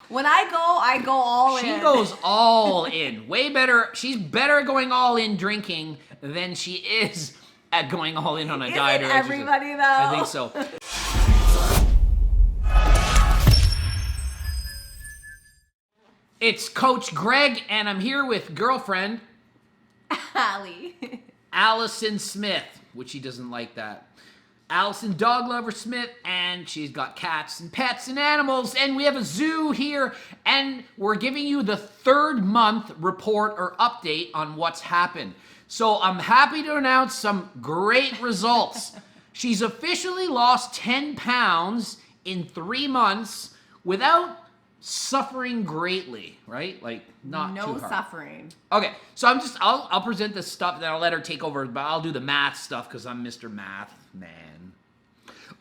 When I go all in. She goes all in. Way better. She's better at going all in drinking than she is at going all in on a diet or exercise. Everybody though? I think so. It's Coach Greg, and I'm here with girlfriend Allie. Allison Smith, which she doesn't like that. Allison Dog Lover Smith, and she's got cats and pets and animals, and we have a zoo here, and we're giving you the 3rd month report or update on what's happened. So I'm happy to announce some great results. She's officially lost 10 pounds in 3 months without suffering greatly, right? Like, not too hard. No suffering. Okay, so I'll present the stuff, then I'll let her take over, but I'll do the math stuff because I'm Mr. Math Man.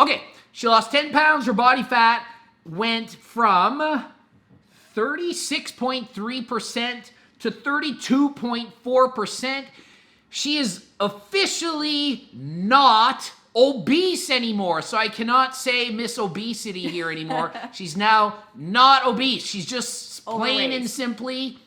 Okay, she lost 10 pounds. Her body fat went from 36.3% to 32.4%. She is officially not obese anymore, so I cannot say Miss Obesity here anymore. She's now not obese. She's just plain and simply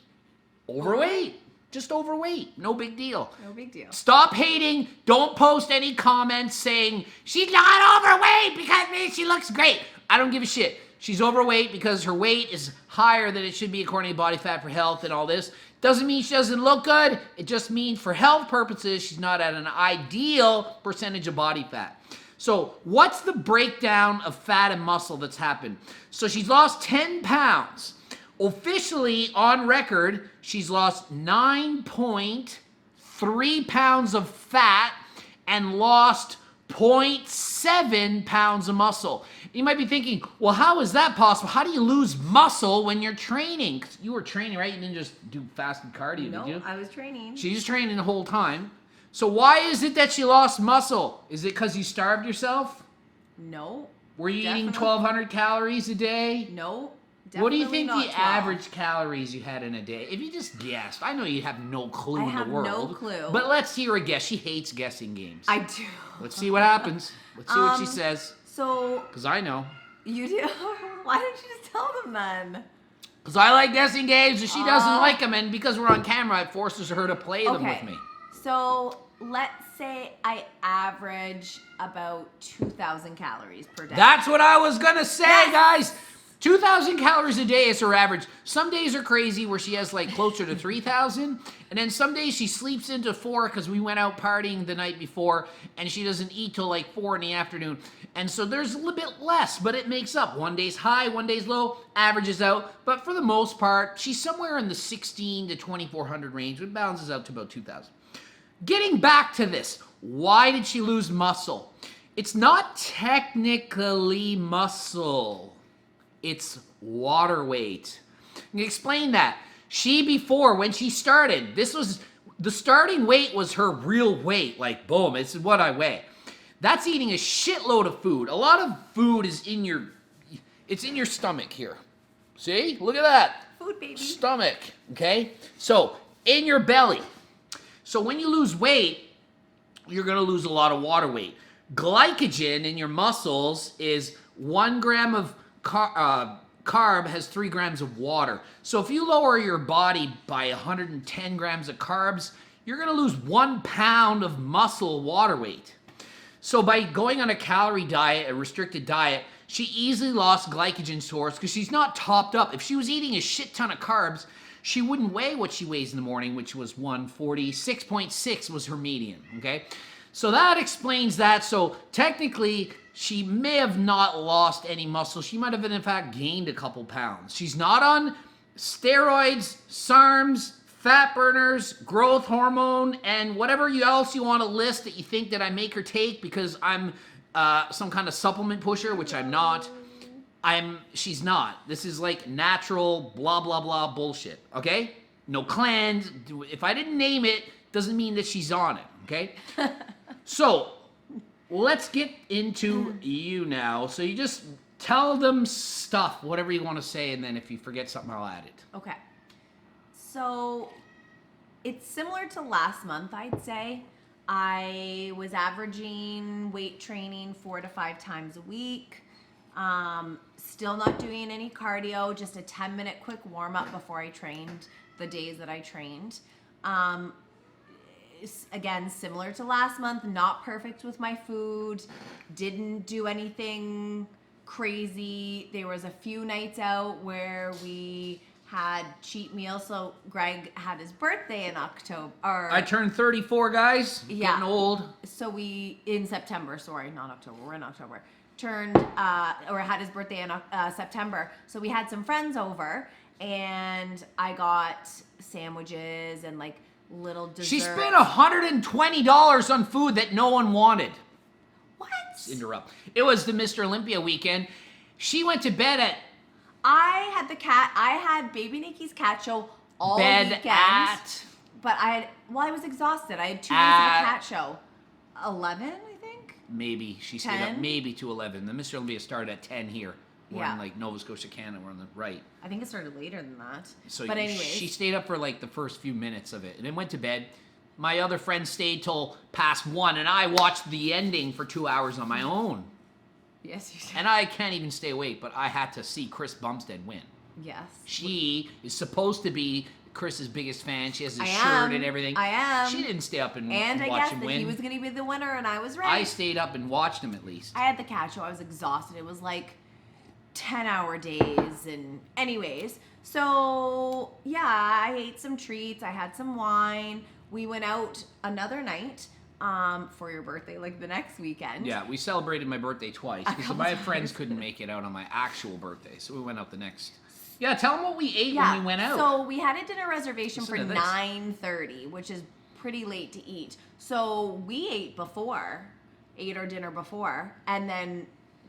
overweight. Just overweight. No big deal. No big deal. Stop hating. Don't post any comments saying, she's not overweight because she looks great. I don't give a shit. She's overweight because her weight is higher than it should be according to Body Fat for Health and all this. Doesn't mean she doesn't look good. It just means for health purposes, she's not at an ideal percentage of body fat. So what's the breakdown of fat and muscle that's happened? So she's lost 10 pounds. Officially, on record, she's lost 9.3 pounds of fat and lost 0.7 pounds of muscle. You might be thinking, well, how is that possible? How do you lose muscle when you're training? 'Cause you were training, right? You didn't just do fasted cardio, did you? No, I was training. She's training the whole time. So why is it that she lost muscle? Is it because you starved yourself? No. Were you eating 1,200 calories a day? No. What do you think the 12. average calories you had in a day? If you just guessed, I know you have no clue in the world. I have no clue. But let's hear a guess. She hates guessing games. I do. Let's see what happens. Let's see what she says. So. Because I know. You do? Why didn't you just tell them then? Because I like guessing games and she doesn't like them. And because we're on camera, it forces her to play them with me. So let's say I average about 2,000 calories per day. That's what I was going to say, guys. 2,000 calories a day is her average. Some days are crazy where she has like closer to 3,000. And then some days she sleeps into 4 because we went out partying the night before and she doesn't eat till like 4 in the afternoon. And so there's a little bit less, but it makes up. One day's high, one day's low, averages out. But for the most part, she's somewhere in the 16 to 2,400 range, which balances out to about 2,000. Getting back to this, why did she lose muscle? It's not technically muscle. It's water weight. Let me explain that. Before, when she started, the starting weight was her real weight. Like, boom, it's what I weigh. That's eating a shitload of food. A lot of food is in your stomach here. See? Look at that. Food, baby. Stomach, okay? So, in your belly. So when you lose weight, you're going to lose a lot of water weight. Glycogen in your muscles is 1 gram of carb has 3 grams of water. So if you lower your body by 110 grams of carbs, you're going to lose 1 pound of muscle water weight. So by going on a calorie diet, a restricted diet, she easily lost glycogen stores because she's not topped up. If she was eating a shit ton of carbs, she wouldn't weigh what she weighs in the morning, which was 146.6 was her median, okay? So that explains that. So technically, she may have not lost any muscle. She might have, in fact, gained a couple pounds. She's not on steroids, SARMs, fat burners, growth hormone, and whatever else you want to list that you think that I make her take because I'm some kind of supplement pusher, which I'm not. She's not. This is like natural blah, blah, blah bullshit, okay? No cleanse. If I didn't name it, doesn't mean that she's on it, okay? So, let's get into you now. So you just tell them stuff, whatever you want to say, and then if you forget something, I'll add it. Okay. So, it's similar to last month, I'd say. I was averaging weight training 4 to 5 times a week. Still not doing any cardio, just a 10-minute quick warm-up before I trained, the days that I trained. Again, similar to last month, not perfect with my food, didn't do anything crazy. There was a few nights out where we had cheat meals. So Greg had his birthday in October. I turned 34, guys. Yeah. Getting old. So in September, sorry, not October, we're in October. Had his birthday in September. So we had some friends over and I got sandwiches and like little desserts. She spent $120 on food that no one wanted. What? Interrupt. It was the Mr. Olympia weekend. She went to bed at... I had Baby Nikki's cat show all weekend. But I was exhausted. I had 2 days of a cat show. 11, I think? Maybe. She stayed 10? up maybe to 11. The Mr. Olympia started at 10 here. We're Yeah. in like Nova Scotia, Canada. We're on the right. I think it started later than that. So but anyways. she stayed up for like the first few minutes of it and then went to bed. My other friend stayed till past 1 and I watched the ending for 2 hours on my own. Yes, you did. And I can't even stay awake, but I had to see Chris Bumstead win. Yes. She is supposed to be Chris's biggest fan. She has his I shirt am. and everything. I am. She didn't stay up and I watch guessed him that win. he was going to be the winner, and I was right. I stayed up and watched him at least. I had the cat show. I was exhausted. It was like 10-hour days. And anyways, so yeah, I ate some treats. I had some wine. We went out another night for your birthday, like the next weekend. Yeah, we celebrated my birthday twice because my friends couldn't make it out on my actual birthday, so we went out the next. Yeah, tell them what we ate when we went out. So we had a dinner reservation Listen for to this. 9:30, which is pretty late to eat. So we ate our dinner before, and then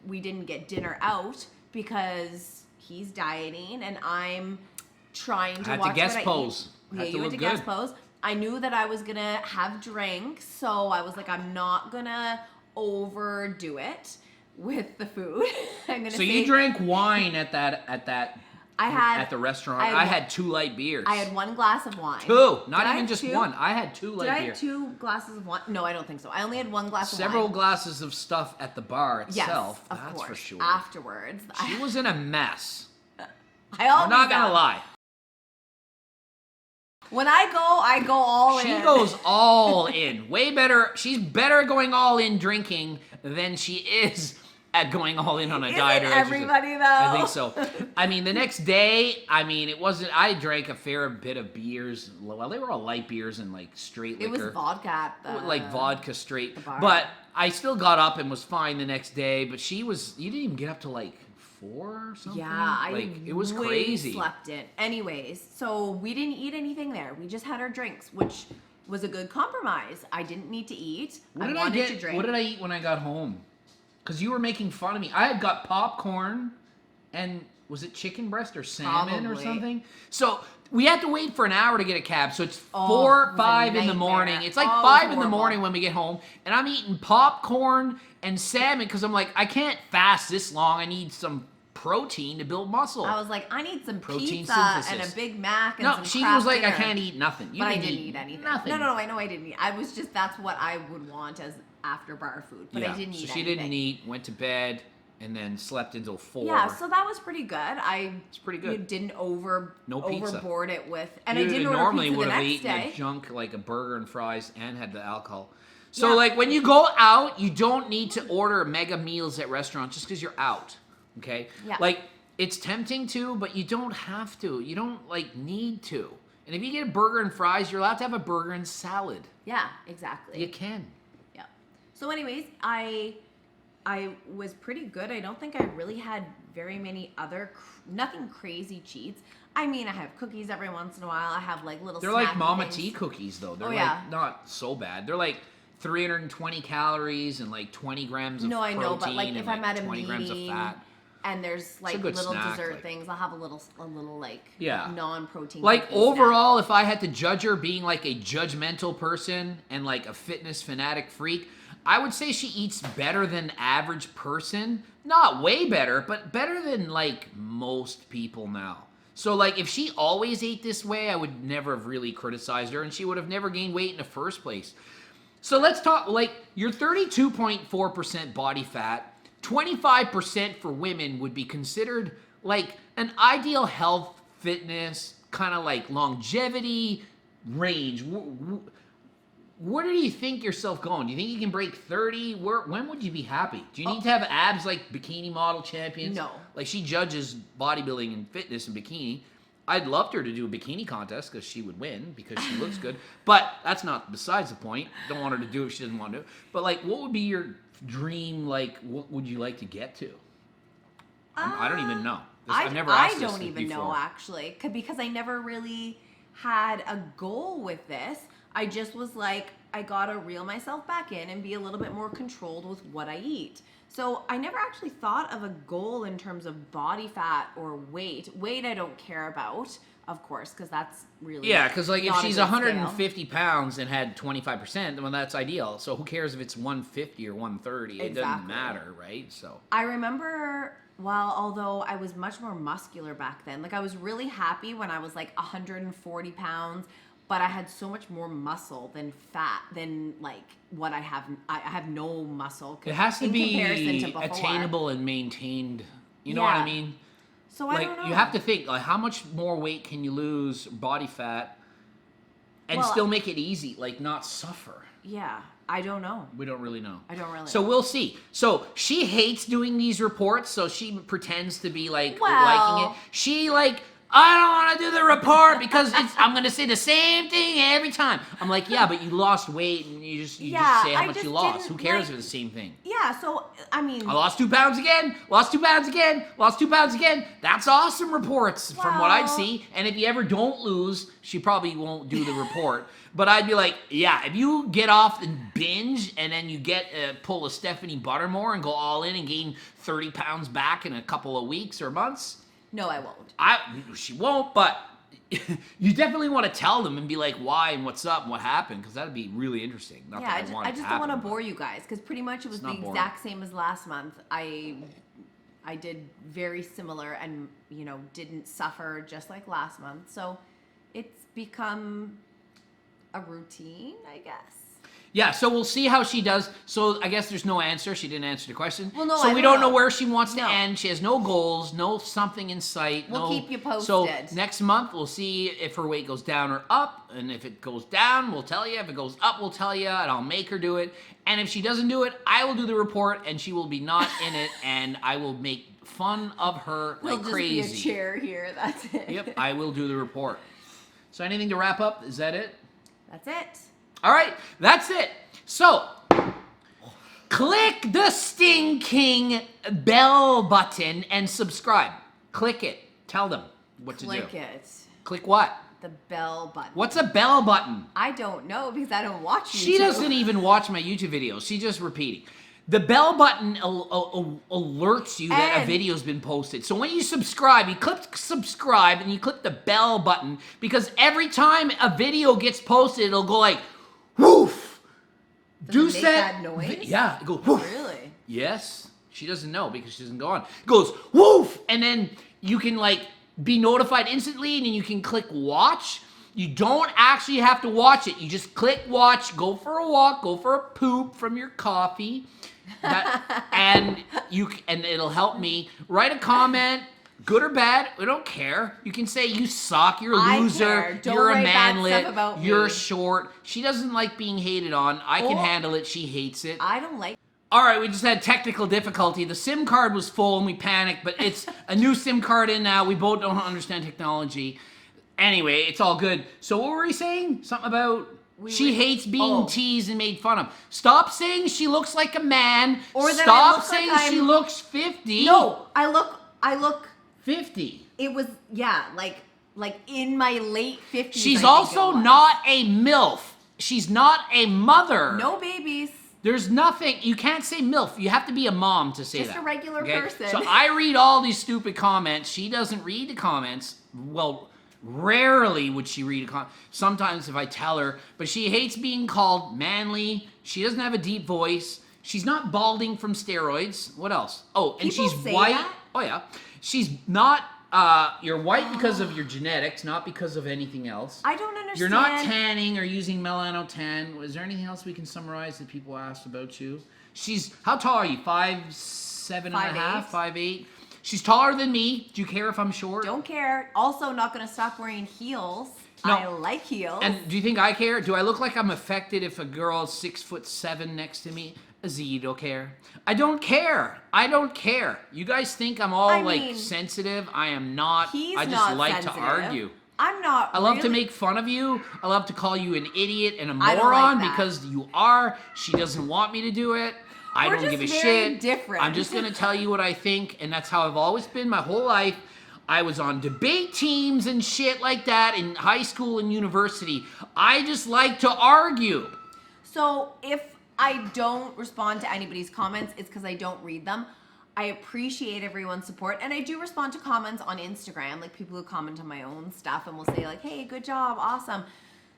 we didn't get dinner out because he's dieting and I'm trying to Had watch to guest what pose. I eat. Had Yeah, to you had look to guest good. pose. I knew that I was gonna have drinks, so I was like, I'm not gonna overdo it with the food. I'm gonna. So you drank wine at the restaurant. I had 2 light beers. I had 1 glass of wine. 2, not Did I even have just 2? 1. I had 2 light Did I beers. have 2 glasses of wine? No, I don't think so. I only had 1 glass Several of wine. glasses of stuff at the bar itself. Yes, of that's course. for sure. Afterwards, She was in a mess. I always I'm not gonna am. lie. When I go all in. She goes all in. Way better. She's better going all in drinking than she is at going all in on a diet or Isn't exercise. everybody though? I think so. I mean, the next day, it wasn't. I drank a fair bit of beers. Well, they were all light beers and like straight It liquor. was vodka at the, Like vodka straight. the bar. But I still got up and was fine the next day. But you didn't even get up to like 4 or something. Yeah, it was way crazy. slept in. Anyways, so we didn't eat anything there. We just had our drinks, which was a good compromise. I didn't need to eat. What I did wanted I to get? drink. What did I eat when I got home? Because you were making fun of me. I had got popcorn and was it chicken breast or salmon or Probably. something? So we had to wait for an hour to get a cab. So it's Oh, 4, it was a 5 in the nightmare. morning. It's like Oh, it was 5 in the horrible. morning when we get home, and I'm eating popcorn and salmon because I'm like, I can't fast this long. I need some protein to build muscle. I was like, I need some Protein pizza synthesis. and a Big Mac and No, some she crap was like, dinner. I can't eat nothing. You But I didn't didn't eat anything. Nothing. No, I know I didn't eat. I was just, that's what I would want as after bar food. But I didn't eat So she anything. didn't eat, went to bed, and then slept until 4. Yeah, so that was pretty good. It's pretty good. You didn't No pizza. overboard it with, and You I didn't order normally pizza would the have next eaten day. a junk like a burger and fries and had the alcohol. So Yeah. like when you go out, you don't need to order mega meals at restaurants just because you're out. Okay? Yeah. Like it's tempting to, but you don't have to. You don't like need to. And if you get a burger and fries, you're allowed to have a burger and salad. Yeah, exactly. You can. Yeah. So, anyways, I was pretty good. I don't think I really had very many nothing crazy cheats. I mean, I have cookies every once in a while. I have like little. They're like snacky Mama things. Tea cookies though. They're Oh, like yeah. not so bad. They're like 320 calories and like 20 grams of No, I protein know, but like and if like I'm at a 20 grams of meeting fat. and there's a like good little snack, dessert like- things, I'll have a little like Yeah. non-protein. Like cookie snack. overall, if I had to judge her being like a judgmental person and like a fitness fanatic freak, I would say she eats better than average person. Not way better, but better than like most people now. So like if she always ate this way, I would never have really criticized her and she would have never gained weight in the first place. So let's talk, like, you're 32.4% body fat. 25% for women would be considered like an ideal health, fitness, kind of like longevity range. Where do you think yourself going? Do you think you can break 30? When would you be happy? Do you need to have abs like bikini model champions? No. Like she judges bodybuilding and fitness in bikini. I'd love her to do a bikini contest because she would win because she looks good. But that's not besides the point. Don't want her to do it if she doesn't want to do it. But like, what would be your dream? Like, what would you like to get to? I don't even know. I've never asked this before. I don't even know actually, because I never really had a goal with this. I just was like, I gotta reel myself back in and be a little bit more controlled with what I eat. So I never actually thought of a goal in terms of body fat or weight. Weight I don't care about, of course, because that's really because like if she's 150 pounds and had 25%, well, that's ideal. So who cares if it's 150 or 130? It doesn't matter, right? So I remember. Well, although I was much more muscular back then. Like I was really happy when I was like 140 pounds. But I had so much more muscle than fat than like what I have. I have no muscle. It has to be attainable and maintained. You know what I mean? So I don't know. You have to think like how much more weight can you lose, body fat, and still make it easy, like not suffer. Yeah, I don't know. We don't really know. I don't really. So we'll see. So she hates doing these reports, so she pretends to be like liking it. She like. I don't want to do the report because I'm going to say the same thing every time. I'm like, yeah, but you lost weight and you just say how much you lost. Who cares if it's the same thing? Yeah, so, I mean. I lost 2 pounds again, lost 2 pounds again, lost 2 pounds again. That's awesome reports from what I'd see. And if you ever don't lose, she probably won't do the report. But I'd be like, yeah, if you get off and binge and then you pull a Stephanie Buttermore and go all in and gain 30 pounds back in a couple of weeks or months. No, I won't. She won't, but you definitely want to tell them and be like, why and what's up and what happened, because that'd be really interesting. I just don't want to bore you guys, because pretty much it was the exact same as last month. I did very similar and, didn't suffer just like last month. So it's become a routine, I guess. Yeah, so we'll see how she does. So I guess there's no answer. She didn't answer the question. Well, no, so we don't know where she wants to end. She has no goals, no something in sight. We'll keep you posted. So next month, we'll see if her weight goes down or up. And if it goes down, we'll tell you. If it goes up, we'll tell you. And I'll make her do it. And if she doesn't do it, I will do the report. And she will be not in it. And I will make fun of her like crazy. There'll just be a chair here. That's it. Yep, I will do the report. So anything to wrap up? Is that it? That's it. All right, that's it. So, click the stinking bell button and subscribe. Click it. Tell them what to do. Click it. Click what? The bell button. What's a bell button? I don't know because I don't watch YouTube. She doesn't even watch my YouTube videos. She's just repeating. The bell button alerts you that a video's been posted. So when you subscribe, you click subscribe and you click the bell button because every time a video gets posted, it'll go like, woof. Does it make that noise? Yeah, it goes woof. Really? Yes. She doesn't know because she doesn't go on. It goes woof, and then you can like be notified instantly, and then you can click watch. You don't actually have to watch it. You just click watch, go for a walk, go for a poop from your coffee, and it'll help me. Write a comment. Good or bad, we don't care. You can say you suck, you're a loser, you're a manlet, you're short. She doesn't like being hated on. I can handle it. She hates it. I don't like. All right, we just had technical difficulty. The SIM card was full and we panicked, but it's a new SIM card in now. We both don't understand technology. Anyway, it's all good. So what were we saying? Something about she hates being teased and made fun of. Stop saying she looks like a man. Or that stop saying like she looks 50. No, I look 50. It was, like in my late 50s. She's also not a MILF. She's not a mother. No babies. There's nothing. You can't say MILF. You have to be a mom to say that. Just a regular person. So I read all these stupid comments. She doesn't read the comments. Well, rarely would she read a comment. Sometimes if I tell her. But she hates being called manly. She doesn't have a deep voice. She's not balding from steroids. What else? Oh, and People she's say white. That? Oh, yeah. She's not, you're white because of your genetics, not because of anything else. I don't understand. You're not tanning or using melanotan. Is there anything else we can summarize that people asked about you? How tall are you? 5'6"? 7.5, 5'8". She's taller than me. Do you care if I'm short? Don't care. Also, not going to stop wearing heels. No. I like heels. And do you think I care? Do I look like I'm affected if a girl's 6'7" next to me? Z, you don't care. I don't care. I don't care. You guys think I'm all sensitive. I am not. He's I just not like sensitive. to argue. I'm not. I love to really- make fun of you. I love to call you an idiot and a I don't moron like that. because you are. She doesn't want me to do it. I We're don't give a just very shit. different. I'm just gonna tell you what I think, and that's how I've always been my whole life. I was on debate teams and shit like that in high school and university. I just like to argue. So if I don't respond to anybody's comments, it's because I don't read them. I appreciate everyone's support, and I do respond to comments on Instagram, like people who comment on my own stuff and will say like, hey, good job, awesome.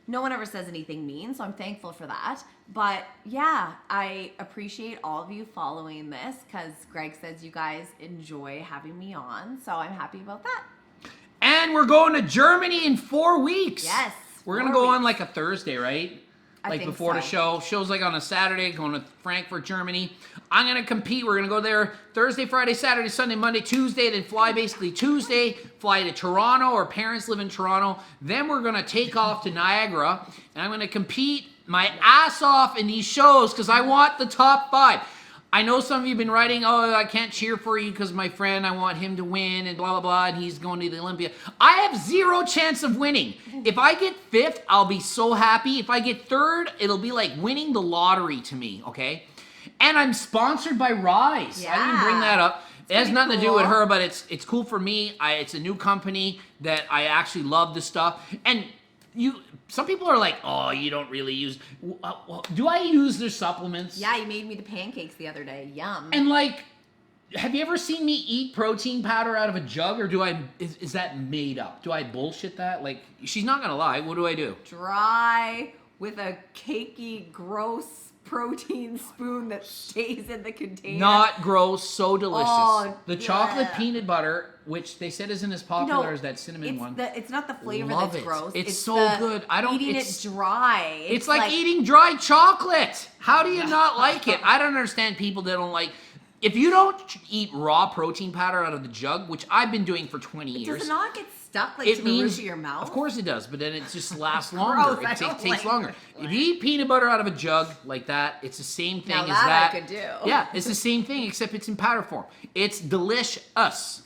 No one ever says anything mean, so I'm thankful for that. But yeah, I appreciate all of you following this because Greg says you guys enjoy having me on, so I'm happy about that. And we're going to Germany in 4 weeks. Yes. We're going to 4 go on weeks. like a Thursday, right? I Like think before the so. show. Show's like on a Saturday, going to Frankfurt, Germany. I'm going to compete. We're going to go there Thursday, Friday, Saturday, Sunday, Monday, Tuesday, then fly basically Tuesday, fly to Toronto. Our parents live in Toronto. Then we're going to take off to Niagara, and I'm going to compete my ass off in these shows because I want the top 5. I know some of you have been writing, oh, I can't cheer for you because my friend, I want him to win and blah, blah, blah, and he's going to the Olympia. I have 0 chance of winning. If I get 5th, I'll be so happy. If I get 3rd, it'll be like winning the lottery to me, okay? And I'm sponsored by Rise. I didn't bring that up. It has nothing to do with her, but it's cool for me. It's a new company that I actually love the stuff. And some people are like, oh, you don't really use. Do I use their supplements? Yeah, you made me the pancakes the other day. Yum. And like, have you ever seen me eat protein powder out of a jug, or is that made up? Do I bullshit that? Like, she's not gonna lie. What do I do? Dry with a cakey, gross protein spoon that stays in the container. Not gross, so delicious. Oh, the yeah. chocolate peanut butter, which they said isn't as popular as that cinnamon one. It's not the flavor Love that's it. gross. It's so good. Eating it dry. It's like eating dry chocolate. How do you not like it? I don't understand people that don't like. If you don't eat raw protein powder out of the jug, which I've been doing for 20 years. Does it not get stuck to the roof of your mouth? Of course it does, but then it just lasts longer. Gross, It takes longer. If you eat peanut butter out of a jug like that, it's the same thing Now as that that. I could do. Yeah, it's the same thing except it's in powder form. It's delicious.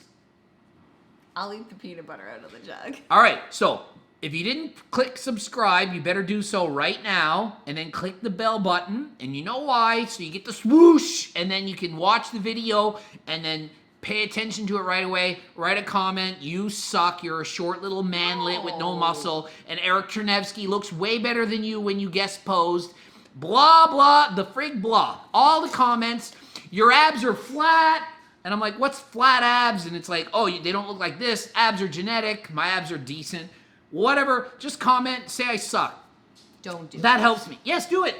I'll eat the peanut butter out of the jug. All right, so if you didn't click subscribe, you better do so right now, and then click the bell button, and you know why, so you get the swoosh, and then you can watch the video, and then pay attention to it right away, write a comment, you suck, you're a short little manlet with no muscle, and Eric Chernevsky looks way better than you when you guest posed, blah, blah, the frig blah, all the comments, your abs are flat, and I'm like, what's flat abs? And it's like, oh, they don't look like this, abs are genetic, my abs are decent. Whatever, just comment, say I suck. Don't do That helps me. Yes, do it.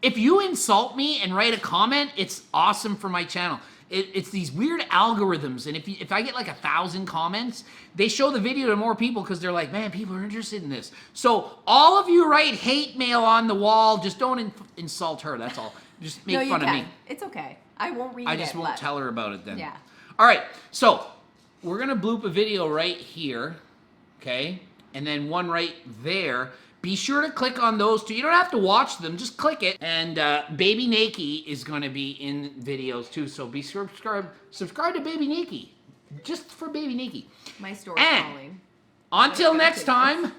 If you insult me and write a comment, it's awesome for my channel. It's these weird algorithms, and if I get like 1,000 comments, they show the video to more people because they're like, man, people are interested in this. So all of you write hate mail on the wall. Just don't insult her. That's all. Just make fun of me. It's okay. I won't read it. I just won't tell her about it then. Yeah. All right. So we're gonna bloop a video right here. Okay, and then one right there. Be sure to click on those two. You don't have to watch them, just click it. And Baby Nakey is going to be in videos too, so be subscribe to Baby Nakey, just for Baby Nakey. My story's And calling. until next time,